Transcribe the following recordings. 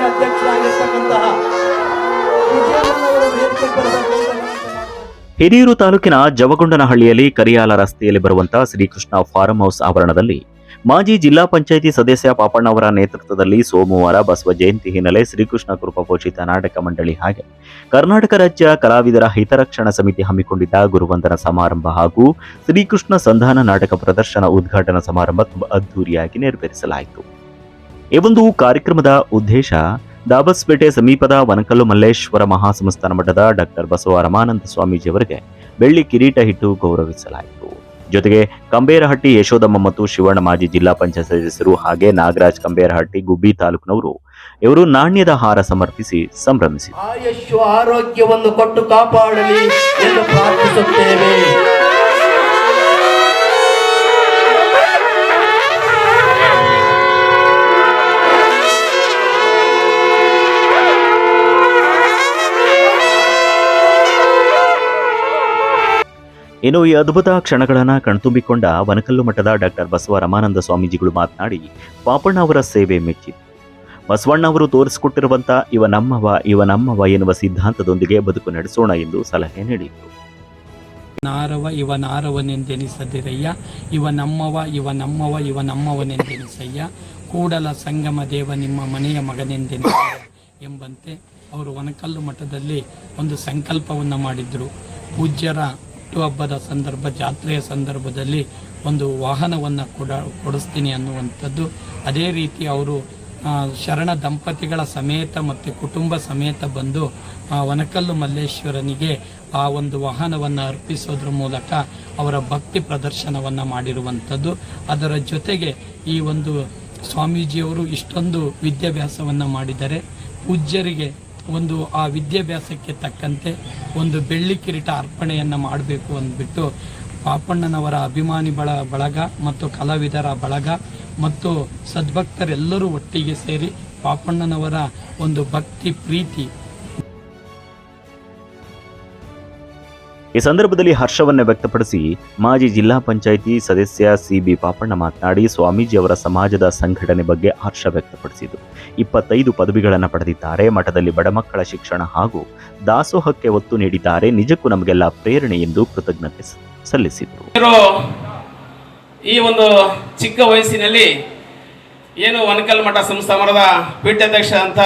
ಮಂಡಳಿಯ ಅಧ್ಯಕ್ಷರಾಗಿರ್ತಕ್ಕಂತಹ ಹಿರಿಯೂರು ತಾಲೂಕಿನ ಜವಗೊಂಡನಹಳ್ಳಿಯಲ್ಲಿ ಕರಿಯಾಲ ರಸ್ತೆಯಲ್ಲಿ ಬರುವಂತಹ ಶ್ರೀಕೃಷ್ಣ ಫಾರ್ಮ್ ಹೌಸ್ ಆವರಣದಲ್ಲಿ ಮಾಜಿ ಜಿಲ್ಲಾ ಪಂಚಾಯಿತಿ ಸದಸ್ಯ ಪಾಪಣ್ಣ ಅವರ ನೇತೃತ್ವದಲ್ಲಿ ಸೋಮವಾರ ಬಸವ ಜಯಂತಿ ಹಿನ್ನೆಲೆ ಶ್ರೀಕೃಷ್ಣ ಕೃಪಾಪೋಷಿತ ನಾಟಕ ಮಂಡಳಿ ಹಾಗೆ ಕರ್ನಾಟಕ ರಾಜ್ಯ ಕಲಾವಿದರ ಹಿತರಕ್ಷಣಾ ಸಮಿತಿ ಹಮ್ಮಿಕೊಂಡಿದ್ದ ಗುರುವಂದನ ಸಮಾರಂಭ ಹಾಗೂ ಶ್ರೀಕೃಷ್ಣ ಸಂಧಾನ ನಾಟಕ ಪ್ರದರ್ಶನ ಉದ್ಘಾಟನಾ ಸಮಾರಂಭ ತುಂಬಾ ಅದ್ದೂರಿಯಾಗಿ ನೆರವೇರಿಸಲಾಯಿತು. ಈ ಒಂದು ಕಾರ್ಯಕ್ರಮದ ಉದ್ದೇಶ ದಾಬಸ್ಪೇಟೆ ಸಮೀಪದ ವನಕಲ್ಲು ಮಲ್ಲೇಶ್ವರ ಮಹಾಸಂಸ್ಥಾನ ಮಠದ ಡಾಕ್ಟರ್ ಬಸವ ರಮಾನಂದ ಸ್ವಾಮೀಜಿಯವರಿಗೆ ಬೆಳ್ಳಿ ಕಿರೀಟ ಇಟ್ಟು ಗೌರವಿಸಲಾಯಿತು. ಜೊತೆಗೆ ಕಂಬೇರಹಟ್ಟಿ ಯಶೋದಮ್ಮ ಮತ್ತು ಶಿವಣ್ಣ ಮಾಜಿ ಜಿಲ್ಲಾ ಪಂಚಾಯತ್ ಸದಸ್ಯರು ಹಾಗೆ ನಾಗರಾಜ್ ಕಂಬೇರಹಟ್ಟಿ ಗುಬ್ಬಿ ತಾಲೂಕಿನವರು ಇವರು ನಾಣ್ಯದ ಹಾರ ಸಮರ್ಪಿಸಿ ಸಂಭ್ರಮಿಸಿದರು. ಆಯುಷ್ಯ ಆರೋಗ್ಯವನ್ನು ಕೊಟ್ಟು ಕಾಪಾಡಲಿ ಎಂದು ಪ್ರಾರ್ಥಿಸುತ್ತೇವೆ. ಇನ್ನು ಈ ಅದ್ಭುತ ಕ್ಷಣಗಳನ್ನು ಕಣ್ತುಂಬಿಕೊಂಡ ವನಕಲ್ಲು ಮಠದ ಡಾಕ್ಟರ್ ಬಸವ ರಮಾನಂದ ಸ್ವಾಮೀಜಿಗಳು ಮಾತನಾಡಿ ಪಾಪಣ್ಣ ಅವರ ಸೇವೆ ಮೆಚ್ಚಿದರು. ಬಸವಣ್ಣ ಅವರು ತೋರಿಸಿಕೊಟ್ಟಿರುವಂತಹ ಇವ ನಮ್ಮವ ಎನ್ನುವ ಸಿದ್ಧಾಂತದೊಂದಿಗೆ ಬದುಕು ನಡೆಸೋಣ ಎಂದು ಸಲಹೆ ನೀಡಿದರು. ಇವನಾರವನೆಂದೆನಿಸದಿರಯ್ಯ, ಇವ ನಮ್ಮವನೆಂದೆನಿಸಯ್ಯ, ಕೂಡಲ ಸಂಗಮ ದೇವ ನಿಮ್ಮ ಮನೆಯ ಮಗನೆಂದೆನಿಸಯ್ಯ ಎಂಬಂತೆ ಅವರು ವನಕಲ್ಲು ಮಠದಲ್ಲಿ ಒಂದು ಸಂಕಲ್ಪವನ್ನು ಮಾಡಿದ್ರು. ಪೂಜ್ಯರ ಹಬ್ಬದ ಸಂದರ್ಭ, ಜಾತ್ರೆಯ ಸಂದರ್ಭದಲ್ಲಿ ಒಂದು ವಾಹನವನ್ನು ಕೊಡಿಸ್ತೀನಿ ಅನ್ನುವಂಥದ್ದು. ಅದೇ ರೀತಿ ಅವರು ಶರಣ ದಂಪತಿಗಳ ಸಮೇತ ಮತ್ತು ಕುಟುಂಬ ಸಮೇತ ಬಂದು ವನಕಲ್ಲು ಮಲ್ಲೇಶ್ವರನಿಗೆ ಆ ಒಂದು ವಾಹನವನ್ನು ಅರ್ಪಿಸೋದ್ರ ಮೂಲಕ ಅವರ ಭಕ್ತಿ ಪ್ರದರ್ಶನವನ್ನು ಮಾಡಿರುವಂಥದ್ದು. ಅದರ ಜೊತೆಗೆ ಈ ಒಂದು ಸ್ವಾಮೀಜಿಯವರು ಇಷ್ಟೊಂದು ವಿದ್ಯಾಭ್ಯಾಸವನ್ನು ಮಾಡಿದರೆ ಪೂಜ್ಯರಿಗೆ ಒಂದು ಆ ವಿದ್ಯಾಭ್ಯಾಸಕ್ಕೆ ತಕ್ಕಂತೆ ಒಂದು ಬೆಳ್ಳಿ ಕಿರೀಟ ಅರ್ಪಣೆಯನ್ನು ಮಾಡಬೇಕು ಅಂದ್ಬಿಟ್ಟು ಪಾಪಣ್ಣನವರ ಅಭಿಮಾನಿ ಬಳಗ ಮತ್ತು ಕಲಾವಿದರ ಬಳಗ ಮತ್ತು ಸದ್ಭಕ್ತರೆಲ್ಲರೂ ಒಟ್ಟಿಗೆ ಸೇರಿ ಪಾಪಣ್ಣನವರ ಒಂದು ಭಕ್ತಿ ಪ್ರೀತಿ. ಈ ಸಂದರ್ಭದಲ್ಲಿ ಹರ್ಷವನ್ನು ವ್ಯಕ್ತಪಡಿಸಿ ಮಾಜಿ ಜಿಲ್ಲಾ ಪಂಚಾಯಿತಿ ಸದಸ್ಯ ಸಿಬಿ ಪಾಪಣ್ಣ ಮಾತನಾಡಿ ಸ್ವಾಮೀಜಿ ಅವರ ಸಮಾಜದ ಸಂಘಟನೆ ಬಗ್ಗೆ ಹರ್ಷ ವ್ಯಕ್ತಪಡಿಸಿದರು. 25 ಪದವಿಗಳನ್ನು ಪಡೆದಿದ್ದಾರೆ. ಮಠದಲ್ಲಿ ಬಡಮಕ್ಕಳ ಶಿಕ್ಷಣ ಹಾಗೂ ದಾಸೋಹಕ್ಕೆ ಒತ್ತು ನೀಡಿದ್ದಾರೆ. ನಿಜಕ್ಕೂ ನಮಗೆಲ್ಲ ಪ್ರೇರಣೆ ಎಂದು ಕೃತಜ್ಞತೆ ಸಲ್ಲಿಸಿದರು. ಈ ಒಂದು ಚಿಕ್ಕ ವಯಸ್ಸಿನಲ್ಲಿ ಏನು ವನಕಲ್ ಮಠ ಸಂಸ್ಥಾನದ ಪೀಠಾಧ್ಯಕ್ಷ ಅಂತ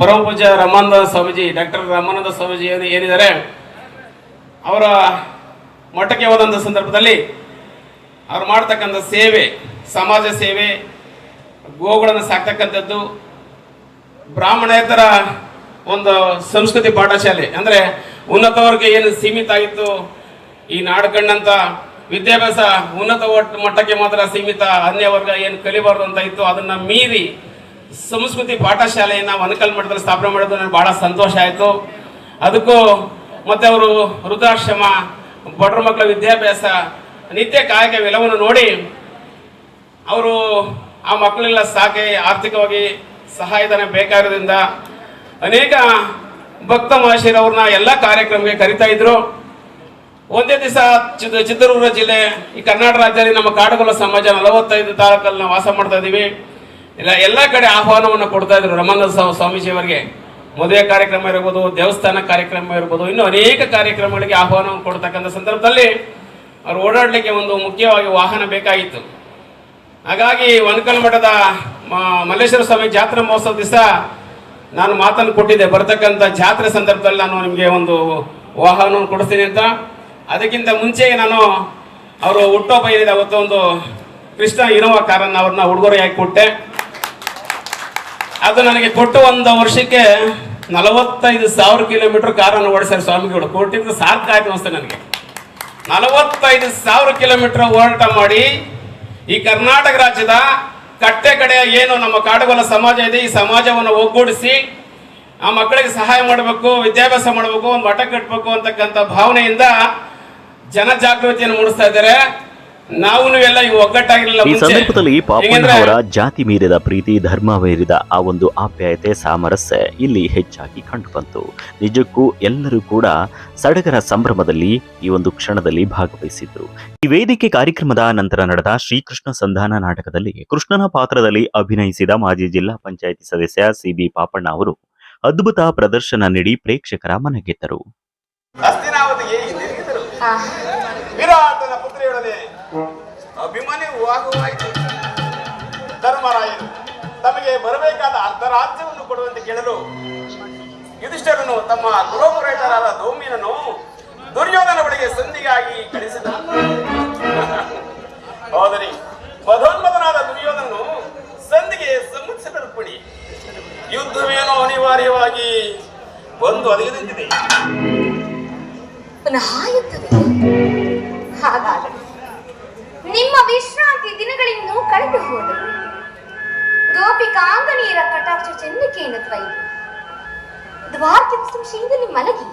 ಪರಮ ಪೂಜ್ಯ ರಮಾನಂದ ಸ್ವಾಮೀಜಿ, ಡಾಕ್ಟರ್ ರಮಾನಂದ ಸ್ವಾಮೀಜಿ ಏನಿದ್ದಾರೆ, ಅವರ ಮಠಕ್ಕೆ ಹೋದಂಥ ಸಂದರ್ಭದಲ್ಲಿ ಅವ್ರು ಮಾಡ್ತಕ್ಕಂಥ ಸೇವೆ, ಸಮಾಜ ಸೇವೆ, ಗೋಗಳನ್ನು ಸಾಕ್ತಕ್ಕಂಥದ್ದು, ಬ್ರಾಹ್ಮಣೇತರ ಒಂದು ಸಂಸ್ಕೃತಿ ಪಾಠಶಾಲೆ ಅಂದರೆ ಉನ್ನತ ವರ್ಗ ಏನು ಸೀಮಿತ ಆಗಿತ್ತು, ಈ ನಾಡು ಕಂಡಂಥ ವಿದ್ಯಾಭ್ಯಾಸ ಉನ್ನತ ಮಟ್ಟಕ್ಕೆ ಮಾತ್ರ ಸೀಮಿತ, ಅನ್ಯ ವರ್ಗ ಏನು ಕಲಿಬಾರ್ದು ಅಂತ ಇತ್ತು, ಅದನ್ನು ಮೀರಿ ಸಂಸ್ಕೃತಿ ಪಾಠಶಾಲೆಯನ್ನು ವನಕಲ್ ಮಠದಲ್ಲಿ ಸ್ಥಾಪನೆ ಮಾಡೋದು ನನಗೆ ಭಾಳ ಸಂತೋಷ ಆಯಿತು. ಅದಕ್ಕೂ ಮತ್ತು ಅವರು ವೃದ್ಧಾಶ್ರಮ, ಬಡರ ಮಕ್ಕಳ ವಿದ್ಯಾಭ್ಯಾಸ, ನಿತ್ಯ ಕಾಯಕವೆಲ್ಲವನ್ನು ನೋಡಿ ಅವರು ಆ ಮಕ್ಕಳೆಲ್ಲ ಸಾಕಿ ಆರ್ಥಿಕವಾಗಿ ಸಹಾಯಧನ ಬೇಕಾಗಿರೋದ್ರಿಂದ ಅನೇಕ ಭಕ್ತ ಮಹಾಶಯರವ್ರನ್ನ ಎಲ್ಲ ಕಾರ್ಯಕ್ರಮಕ್ಕೆ ಕರಿತಾ ಇದ್ರು. ಒಂದೇ ದಿವಸ ಚಿತ್ರದುರ್ಗ ಜಿಲ್ಲೆ, ಈ ಕರ್ನಾಟಕ ರಾಜ್ಯದಲ್ಲಿ ನಮ್ಮ ಕಾಡುಗೊಲ್ಲ ಸಮಾಜ 45 ತಾಲೂಕಲ್ಲಿ ನಾವು ವಾಸ ಮಾಡ್ತಾ ಇದ್ದೀವಿ. ಎಲ್ಲ ಕಡೆ ಆಹ್ವಾನವನ್ನು ಕೊಡ್ತಾ ಇದ್ರು ರಮಾನಂದ ಸ್ವಾಮೀಜಿಯವರಿಗೆ. ಮದುವೆ ಕಾರ್ಯಕ್ರಮ ಇರ್ಬೋದು, ದೇವಸ್ಥಾನ ಕಾರ್ಯಕ್ರಮ ಇರ್ಬೋದು, ಇನ್ನೂ ಅನೇಕ ಕಾರ್ಯಕ್ರಮಗಳಿಗೆ ಆಹ್ವಾನವನ್ನು ಕೊಡ್ತಕ್ಕಂಥ ಸಂದರ್ಭದಲ್ಲಿ ಅವರು ಓಡಾಡಲಿಕ್ಕೆ ಒಂದು ಮುಖ್ಯವಾಗಿ ವಾಹನ ಬೇಕಾಗಿತ್ತು. ಹಾಗಾಗಿ ವನಕಲ್ ಮಠದ ಮಲ್ಲೇಶ್ವರ ಸ್ವಾಮಿ ಜಾತ್ರಾ ಮಹೋತ್ಸವ ದಿವಸ ನಾನು ಮಾತನ್ನು ಕೊಟ್ಟಿದ್ದೆ, ಬರ್ತಕ್ಕಂಥ ಜಾತ್ರೆ ಸಂದರ್ಭದಲ್ಲಿ ನಾನು ನಿಮಗೆ ಒಂದು ವಾಹನವನ್ನು ಕೊಡಿಸ್ತೀನಿ ಅಂತ. ಅದಕ್ಕಿಂತ ಮುಂಚೆ ನಾನು ಅವರು ಹುಟ್ಟುಹಬ್ಬ ಏನಿದೆ ಅವತ್ತು ಒಂದು ಕೃಷ್ಣ ಇನೋವಾ ಕಾರನ್ನು ಅವ್ರನ್ನ ಉಡುಗೊರೆಯಾಗಿ ಕೊಟ್ಟೆ. ಅದು ನನಗೆ ಕೊಟ್ಟು ಒಂದು ವರ್ಷಕ್ಕೆ 45,000 ಕಿಲೋಮೀಟರ್ ಕಾರನ್ನು ಓಡಿಸ್ತಾರೆ ಸ್ವಾಮಿಗಳು. ಕೊಟ್ಟಿದ್ದು ಸಾಕಾಯ್ತು ಅನಿಸ್ತೆ ನನಗೆ. 45,000 ಕಿಲೋಮೀಟರ್ ಹೋರಾಟ ಮಾಡಿ ಈ ಕರ್ನಾಟಕ ರಾಜ್ಯದ ಕಟ್ಟೆ ಕಡೆಯ ಏನು ನಮ್ಮ ಕಾಡುಗೊಲ್ಲ ಸಮಾಜ ಇದೆ, ಈ ಸಮಾಜವನ್ನು ಒಗ್ಗೂಡಿಸಿ ಆ ಮಕ್ಕಳಿಗೆ ಸಹಾಯ ಮಾಡಬೇಕು, ವಿದ್ಯಾಭ್ಯಾಸ ಮಾಡಬೇಕು, ಒಂದು ಮಠ ಕಟ್ಟಬೇಕು ಅಂತಕ್ಕಂಥ ಭಾವನೆಯಿಂದ ಜನಜಾಗೃತಿಯನ್ನು ಮೂಡಿಸ್ತಾ ಇದ್ದಾರೆ. ನಾವು ಎಲ್ಲ ಈಗ ಒಗ್ಗಟ್ಟಾಗಿರಲಿಲ್ಲ ಈ ಮುಂಚೆ. ಸಂದರ್ಭದಲ್ಲಿ ಪಾಪಣ್ಣ ಹೇಗೆಂದ್ರೆ ಅವರ ಜಾತಿ ಮೀರಿದ ಪ್ರೀತಿ, ಧರ್ಮ ಮೀರಿದ ಆ ಒಂದು ಆಪ್ಯಾಯತೆ, ಸಾಮರಸ್ಯ ಇಲ್ಲಿ ಹೆಚ್ಚಾಗಿ ಕಂಡುಬಂತು. ನಿಜಕ್ಕೂ ಎಲ್ಲರೂ ಕೂಡ ಸಡಗರ ಸಂಭ್ರಮದಲ್ಲಿ ಈ ಒಂದು ಕ್ಷಣದಲ್ಲಿ ಭಾಗವಹಿಸಿದ್ರು. ಈ ವೇದಿಕೆ ಕಾರ್ಯಕ್ರಮದ ನಂತರ ನಡೆದ ಶ್ರೀಕೃಷ್ಣ ಸಂಧಾನ ನಾಟಕದಲ್ಲಿ ಕೃಷ್ಣನ ಪಾತ್ರದಲ್ಲಿ ಅಭಿನಯಿಸಿದ ಮಾಜಿ ಜಿಲ್ಲಾ ಪಂಚಾಯಿತಿ ಸದಸ್ಯ CB ಪಾಪಣ್ಣ ಅವರು ಅದ್ಭುತ ಪ್ರದರ್ಶನ ನೀಡಿ ಪ್ರೇಕ್ಷಕರ ಮನಗೆದ್ದರು. ಹಸ್ತಿನಾವತಿಗೆ ಹಿಂದಿರುಗಿದರು. ವಿರಾಟನ ಪುತ್ರಿಯೊಡನೆ ಅಭಿಮನ್ಯು ಆಗುವಾಯಿತು. ಧರ್ಮರಾಯರು ತಮಗೆ ಬರಬೇಕಾದ ಅರ್ಧ ರಾಜ್ಯವನ್ನು ಕೊಡುವಂತೆ ಕೇಳಲು ಯುಧಿಷ್ಠರನು ತಮ್ಮ ಗೃಹಪುರೋಹಿತರಾದ ಧೌಮ್ಯನನ್ನು ದುರ್ಯೋಧನ ಬಳಿಗೆ ಸಂಧಿಗಾಗಿ ಕಳಿಸಿದನು. ಹೋದರೆ ಮಧೋನ್ಮತನಾದ ದುರ್ಯೋಧನನು ಸಂಧಿಗೆ ಸಮ್ಮತಿಸಲ್ಪಡಿ ಯುದ್ಧವೇನೋ ಅನಿವಾರ್ಯವಾಗಿ ಒಂದು ಒದಗಿದಂತಿದೆ. ಪುನಃ ಯುದ್ಧವೇ? ಹಾಗಾದರೆ ನಿಮ್ಮ ವಿಶ್ರಾಂತಿ ದಿನಗಳಿನ್ನೂ ಕಳೆದು ಹೋದವು. ಗೋಪಿಕಾಂಗನೀಯರ ಕಟಾಕ್ಷ ಚಂದಿಕೆಯನ್ನು ತ್ವಯಿತು ದ್ವಾರ್ಕ ಸಂಶಯದಲ್ಲಿ ಮಲಗಿ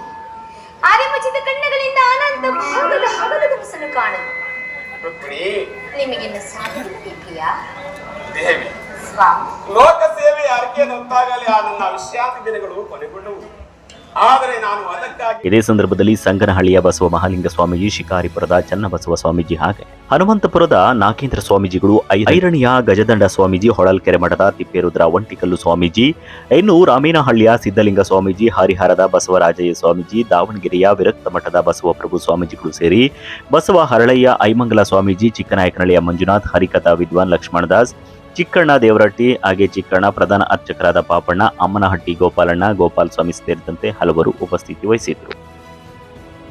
ಆರ್ಯಮಚಿತ ಕಣ್ಣುಗಳಿಂದ ಅನಂತ ಭಾಗದ ಹಗಲು ದಿವಸನ್ನು ಕಾಣಲು ನಿಮಗಿನ್ನು ಸಾಧ್ಯವಿದೆ ಪ್ರಿಯಾ ದೇವಿ. ಸ್ವಾಮಿ, ಲೋಕ ಸೇವೆ ಅರ್ಕೆಯನ್ನು ಹೊತ್ತಾಗಲಿ ಆ ನನ್ನ ವಿಶ್ರಾಂತಿ ದಿನಗಳು ಕೊನೆಗೊಂಡವು. ಆದರೆ ನಾನು ಅದಕ್ಕಾಗಿ ಇದೇ ಸಂದರ್ಭದಲ್ಲಿ ಸಂಗನಹಳ್ಳಿಯ ಬಸವ ಮಹಾಲಿಂಗ ಸ್ವಾಮೀಜಿ, ಶಿಕಾರಿಪುರದ ಚನ್ನಬಸವ ಸ್ವಾಮೀಜಿ ಹಾಗೆ ಹನುಮಂತಪುರದ ನಾಗೇಂದ್ರ ಸ್ವಾಮೀಜಿಗಳು, ಐರಣಿಯ ಗಜದಂಡ ಸ್ವಾಮೀಜಿ, ಹೊಳಲ್ಕೆರೆ ಮಠದ ತಿಪ್ಪೇರುದ್ರ ಒಂಟಿಕಲ್ಲು ಸ್ವಾಮೀಜಿ, ಇನ್ನು ರಾಮೇನಹಳ್ಳಿಯ ಸಿದ್ದಲಿಂಗ ಸ್ವಾಮೀಜಿ, ಹರಿಹರದ ಬಸವರಾಜಯ್ಯ ಸ್ವಾಮೀಜಿ, ದಾವಣಗೆರೆಯ ವಿರಕ್ತ ಮಠದ ಬಸವಪ್ರಭು ಸ್ವಾಮೀಜಿಗಳು ಸೇರಿ ಬಸವ ಹರಳಯ್ಯ ಐಮಂಗಲ ಸ್ವಾಮೀಜಿ, ಚಿಕ್ಕನಾಯಕನಹಳ್ಳಿಯ ಮಂಜುನಾಥ್, ಹರಿಕಥಾ ವಿದ್ವಾನ್ ಲಕ್ಷ್ಮಣದಾಸ್, ಚಿಕ್ಕಣ್ಣ ದೇವರಟ್ಟಿ, ಹಾಗೆ ಚಿಕ್ಕಣ್ಣ ಪ್ರಧಾನ ಅರ್ಚಕರಾದ ಪಾಪಣ್ಣ, ಅಮ್ಮನಹಟ್ಟಿ ಗೋಪಾಲಣ್ಣ, ಗೋಪಾಲ ಸ್ವಾಮಿ ಸೇರಿದಂತೆ ಹಲವರು ಉಪಸ್ಥಿತಿ ವಹಿಸಿದ್ರು.